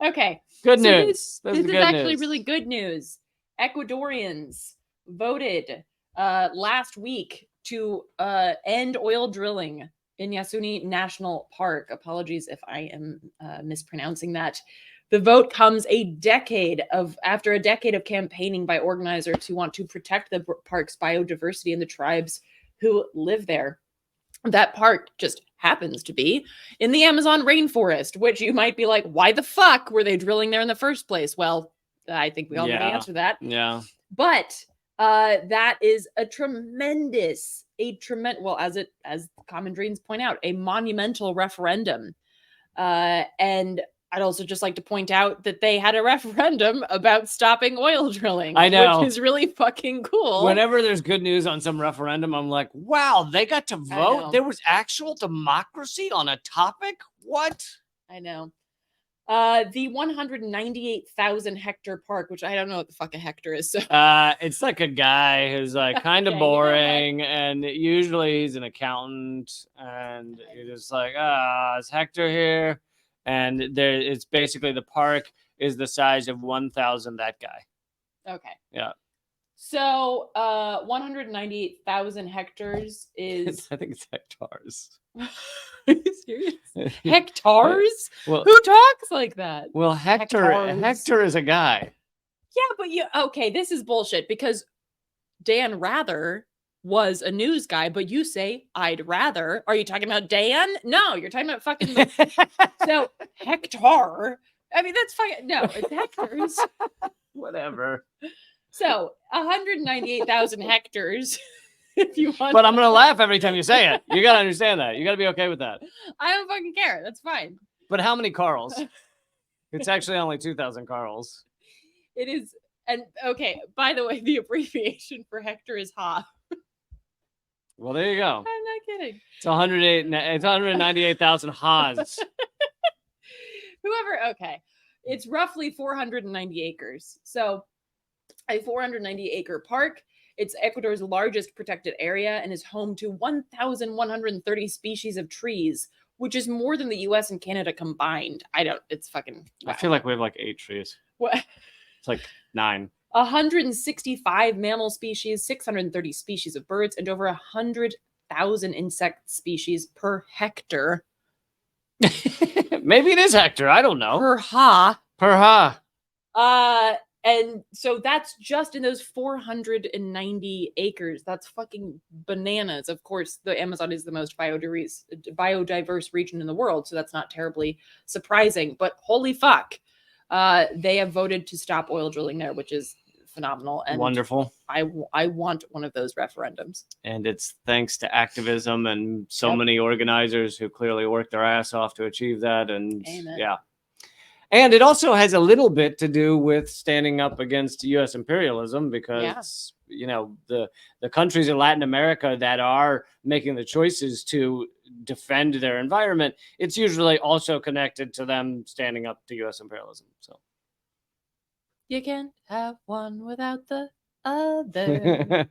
Okay. Good So news. this is actually really good news. Ecuadorians voted last week to end oil drilling in Yasuni National Park. Apologies if I am mispronouncing that. The vote comes after a decade of campaigning by organizers who want to protect the park's biodiversity and the tribes who live there. That park just happens to be in the Amazon rainforest, which you might be like, why the fuck were they drilling there in the first place? Well, I think we all know the answer to that. Yeah. But that is a well, as Common Dreams point out, a monumental referendum. And I'd also just like to point out that they had a referendum about stopping oil drilling. I know. Which is really fucking cool. Whenever there's good news on some referendum, I'm like, wow, they got to vote? There was actual democracy on a topic? What? I know. The 198,000 hectare park, which I don't know what the fuck a hectare is. So it's like a guy who's like kind of boring, and usually he's an accountant, and you're just like, is Hector here? And it's basically the park is the size of 1,000 that guy. Okay. Yeah. So 198,000 hectares is I think it's hectares. Are you serious? Hectares? Well, who talks like that? Well, Hector is a guy. Yeah, but okay, this is bullshit because Dan Rather was a news guy, but you say I'd rather. Are you talking about Dan? No, you're talking about fucking so hectare. I mean, that's fucking no, it's hectares. Whatever. So 198,000 hectares. If you want, but I'm gonna laugh every time you say it. You gotta understand that. You gotta be okay with that. I don't fucking care. That's fine. But how many Carls? It's actually only 2,000 Carls. It is, and okay. By the way, the abbreviation for hectare is ha. Well, there you go. I'm not kidding. It's 198,000 ha's. Whoever. Okay, it's roughly 490 acres. So, a 490 acre park. It's Ecuador's largest protected area and is home to 1,130 species of trees, which is more than the U.S. and Canada combined. It's fucking. Wow. I feel like we have like 8 trees. What? It's like 9. 165 mammal species, 630 species of birds, and over 100,000 insect species per hectare. Maybe it is hectare. I don't know. Per ha. Per ha. And so that's just in those 490 acres. That's fucking bananas. Of course, the Amazon is the most biodiverse region in the world, so that's not terribly surprising. But holy fuck, they have voted to stop oil drilling there, which is phenomenal and wonderful. I want one of those referendums. And it's thanks to activism and so many organizers who clearly worked their ass off to achieve that. And Amen. Yeah. And it also has a little bit to do with standing up against U.S. imperialism because, you know, the countries in Latin America that are making the choices to defend their environment, it's usually also connected to them standing up to U.S. imperialism. So you can't have one without the other.